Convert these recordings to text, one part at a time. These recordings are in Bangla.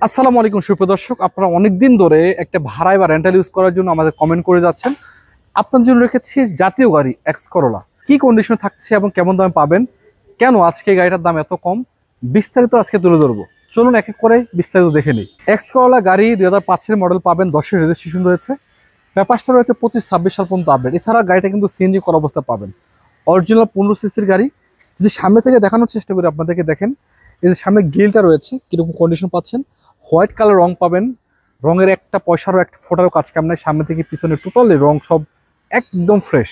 আসসালামু আলাইকুম সুপ্রিয় দর্শক, আপনারা অনেকদিন ধরে একটা ভাড়ায় বা রেন্টাল ইউজ করার জন্য আমাদের কমেন্ট করে যাচ্ছেন। আপনার জন্য রেখেছি জাতীয় গাড়ি এক্স করোলা। কি কন্ডিশনে থাকছে এবং কেমন দামে পাবেন, কেন আজকে গাড়িটার দাম এত কম, বিস্তারিত আজকে তুলে ধরবো। চলুন এক এক করে বিস্তারিত দেখে নিই। এক্স করোলা গাড়ি 2005-এর মডেল পাবেন, 10-এর রেজিস্ট্রেশন রয়েছে, পেপারসটা রয়েছে 25-26 সাল পর্যন্ত আপডেট। এছাড়া গাড়িটা কিন্তু সিএনজি করা অবস্থা পাবেন, অরিজিনাল 15 সিসির গাড়ি। যদি সামনে থেকে দেখানোর চেষ্টা করি আপনাদেরকে, দেখেন এই যে সামনে গ্রিলটা রয়েছে, কিরকম কন্ডিশন পাচ্ছেন। হোয়াইট কালার রং পাবেন, রঙের একটা পয়সারও একটা ফোটারও কাজ কাম নাই। সামনে থেকে পিছনে টোটালি রং সব একদম ফ্রেশ।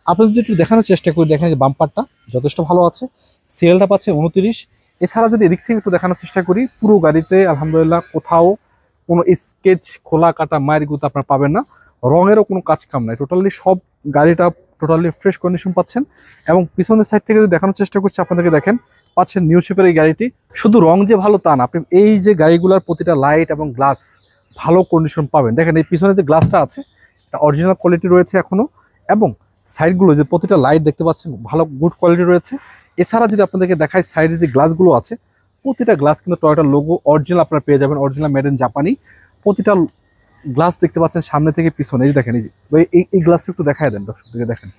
আপনি যদি একটু দেখানোর চেষ্টা করি, দেখেন যে বাম্পারটা যথেষ্ট ভালো আছে, সিএলটা পাচ্ছে 29। এছাড়া যদি এদিক থেকে একটু দেখানোর চেষ্টা করি, পুরো গাড়িতে আলহামদুলিল্লাহ কোথাও কোনো স্কেচ খোলা কাটা মায়ের গুতো আপনার পাবেন না, রঙেরও কোনো কাজ কাম নাই। টোটালি সব গাড়িটা টোটালি ফ্রেশ কন্ডিশন পাচ্ছেন। এবং পিছনের সাইড থেকে যদি দেখানোর চেষ্টা করছি আপনাদেরকে, দেখেন পাচ্ছেন নিউ শেপের এই গাড়িটি। শুধু রং যে ভালো তা না, আপনি এই যে গাড়িগুলোর প্রতিটা লাইট এবং গ্লাস ভালো কন্ডিশন পাবেন। দেখেন এই পিছনে যে গ্লাসটা আছে এটা অরিজিনাল কোয়ালিটি রয়েছে এখনো, এবং সাইডগুলো যে প্রতিটা লাইট দেখতে পাচ্ছেন ভালো গুড কোয়ালিটি রয়েছে। এছাড়া যদি আপনাদেরকে দেখায়, সাইডে যে গ্লাসগুলো আছে প্রতিটা গ্লাস কিন্তু টয়োটার লোগো অরিজিনাল আপনারা পেয়ে যাবেন, অরিজিনাল মেড ইন জাপানি। প্রতিটা গ্লাস দেখতে পাচ্ছেন সামনে থেকে পিছনে। এই দেখেন, এই গ্লাসটা একটু দেখায় দেন দর্শকদেরকে, দেখেন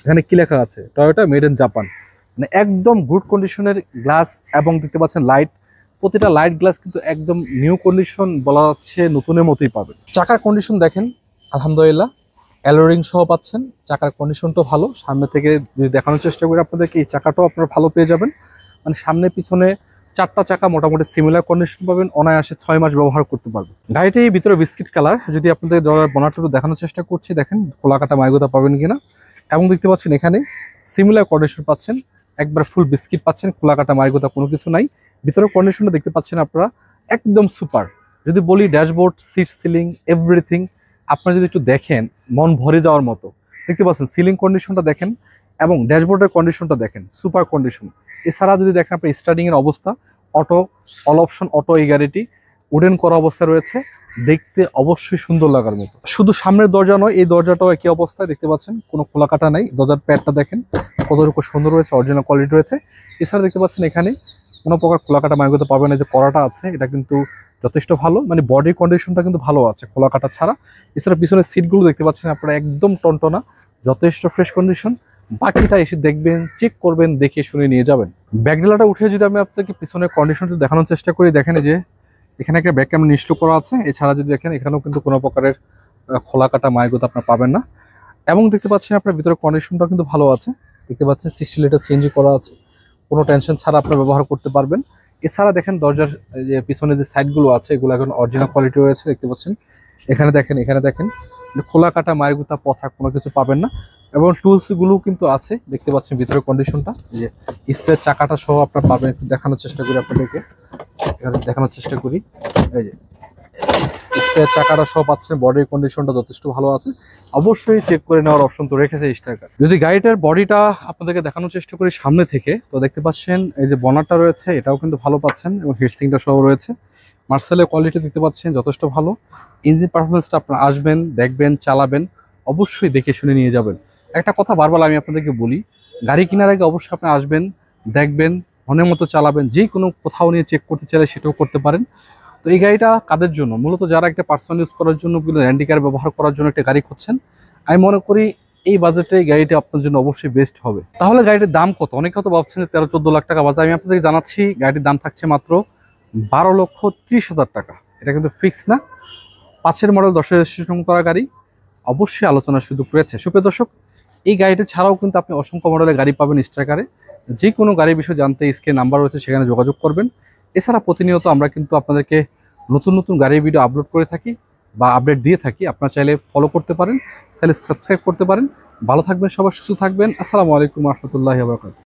এখানে কি লেখা আছে, টয়োটা মেড ইন জাপান। মানে একদম গুড কন্ডিশনের গ্লাস, এবং দেখতে পাচ্ছেন লাইট, প্রতিটা লাইট গ্লাস কিন্তু একদম নিউ কন্ডিশন, বলা যাচ্ছে নতুনের মতোই পাবেন। চাকার কন্ডিশন দেখেন আলহামদুলিল্লাহ, অ্যালোরিং সহ পাচ্ছেন, চাকার কন্ডিশনটাও ভালো। সামনে থেকে যদি দেখানোর চেষ্টা করি আপনাদেরকে, এই চাকাটাও আপনারা ভালো পেয়ে যাবেন। মানে সামনে পিছনে চারটা চাকা মোটামুটি সিমিলার কন্ডিশন পাবেন, অনায়াসে 6 মাস ব্যবহার করতে পারবেন। গাড়িটির ভিতরে বিস্কিট কালার। যদি আপনাদের বনারটা একটু দেখানোর চেষ্টা করছি, দেখেন খোলা কাটা মাইগোতা পাবেন কিনা। এবং দেখতে পাচ্ছেন এখানে সিমিলার কন্ডিশন পাচ্ছেন, একবার ফুল বিস্কিট পাচ্ছেন, খোলা কাটা মাইগোতা কোনো কিছু নাই। ভিতরের কন্ডিশনটা দেখতে পাচ্ছেন আপনারা একদম সুপার। যদি বলি ড্যাশবোর্ড, সিট, সিলিং, এভরিথিং আপনারা যদি একটু দেখেন মন ভরে যাওয়ার মতো। দেখতে পাচ্ছেন সিলিং কন্ডিশনটা দেখেন, এবং ড্যাশবোর্ডের কন্ডিশনটা দেখেন সুপার কন্ডিশন। এছাড়া যদি দেখেন আপনার স্টার্টিংয়ের অবস্থা, অটো, অল অপশন অটো, এই গাড়িটি উডেন করা অবস্থা রয়েছে, দেখতে অবশ্যই সুন্দর লাগার মতো। শুধু সামনের দরজা নয়, এই দরজাটাও একই অবস্থায় দেখতে পাচ্ছেন, কোনো খোলা কাটা নাই। দরজার প্যাডটা দেখেন কতটুকু সুন্দর রয়েছে, অরিজিনাল কোয়ালিটি রয়েছে। এছাড়া দেখতে পাচ্ছেন এখানে কোনো প্রকার খোলা কাটা মাইগোতে পাবেন না। যে করাটা আছে এটা কিন্তু যথেষ্ট ভালো, মানে বডি কন্ডিশনটা কিন্তু ভালো আছে খোলা কাটা ছাড়া। এছাড়া পিছনের সিটগুলো দেখতে পাচ্ছেন আপনারা একদম টনটনা, যথেষ্ট ফ্রেশ কন্ডিশন। বাকিটা এসে দেখবেন, চেক করবেন, দেখে শুনে নিয়ে যাবেন। ব্যাকডেলাটা উঠে যদি আমি আপনাকে পিছনের কন্ডিশনটা দেখানোর চেষ্টা করি, দেখেন যে এখানে একটা ব্যাক ক্যামেরা ইনস্টল করা আছে। এছাড়া যদি দেখেন এখানেও কিন্তু কোনো প্রকারের খোলা কাটা মাইগোতে আপনার পাবেন না। এবং দেখতে পাচ্ছেন আপনার ভিতরে কন্ডিশনটাও কিন্তু ভালো আছে। দেখতে পাচ্ছেন 60 লিটার সিএনজি করা আছে, কোনো টেনশন ছাড়া আপনার ব্যবহার করতে পারবেন। এছাড়া দেখেন দরজার যে পিছনে যে সাইডগুলো আছে এগুলো এখন অরিজিনাল কোয়ালিটি রয়েছে। দেখতে পাচ্ছেন এখানে দেখেন খোলা কাটা মাইগুতা পচা কোনো কিছু পাবেন না। এবং টুলসগুলো কিন্তু আছে, দেখতে পাচ্ছেন ভিতরে কন্ডিশনটা, যে স্পেয়ার চাকাটা সহ আপনার পাবেন। একটু দেখানোর চেষ্টা করি আপনাদেরকে, এখানে দেখানোর চেষ্টা করি, এই যে স্পেয়ার চাকাটা সহ পাচ্ছেন। বডির কন্ডিশনটা যথেষ্ট ভালো আছে, অবশ্যই চেক করে নেওয়ার অপশন তো রেখেছে স্টার্কার। যদি গাড়িটার বডিটা আপনাদেরকে দেখানোর চেষ্টা করি সামনে থেকে, তো দেখতে পাচ্ছেন এই যে বনারটা রয়েছে এটাও কিন্তু ভালো পাচ্ছেন, এবং হিটসিংটা সহ রয়েছে। মার্সেলের কোয়ালিটি দেখতে পাচ্ছেন যথেষ্ট ভালো। ইঞ্জিন পারফরমেন্সটা আপনারা আসবেন, দেখবেন, চালাবেন, অবশ্যই দেখে শুনে নিয়ে যাবেন। একটা কথা বারবার আমি আপনাদেরকে বলি, গাড়ি কেনার আগে অবশ্যই আপনি আসবেন, দেখবেন, মনের মতো চালাবেন। যে কোনো কোথাও নিয়ে চেক করতে চাইলে সেটাও করতে পারেন। তো এই গাড়িটা কাদের জন্য, মূলত যারা একটা পার্সোনাল ইউজ করার জন্য কিন্তু র্যান্ডিকার ব্যবহার করার জন্য একটা গাড়ি খুঁজছেন, আমি মনে করি এই বাজেটে এই গাড়িটা আপনার জন্য অবশ্যই বেস্ট হবে। তাহলে গাড়িটির দাম কত? অনেকে হয়তো ভাবছেন যে 13-14 লাখ টাকা বাজে। আমি আপনাদেরকে জানাচ্ছি গাড়িটির দাম থাকছে মাত্র 12,30,000 টাকা। এটা কিন্তু ফিক্স না, 5-এর মডেল, 10-এর রেজিস্ট্রেশন করা গাড়ি, অবশ্যই আলোচনার সুযোগ রয়েছে। সুপ্রিয় দর্শক, এই গাড়িটা ছাড়াও কিন্তু আপনি অসংখ্য মডেলের গাড়ি পাবেন স্ট্রাইকারে। যে কোনো গাড়ির বিষয়ে জানতে স্ক্রিনে নাম্বার রয়েছে, সেখানে যোগাযোগ করবেন। এছাড়া প্রতিনিয়ত আমরা কিন্তু আপনাদেরকে নতুন নতুন গাড়ির ভিডিও আপলোড করে থাকি বা আপডেট দিয়ে থাকি। আপনারা চাইলে ফলো করতে পারেন, চাইলে সাবস্ক্রাইব করতে পারেন। ভালো থাকবেন সবাই, সুস্থ থাকবেন। আসসালামু আলাইকুম রহমতুল্লাহি ওয়া বারাকাতুহু।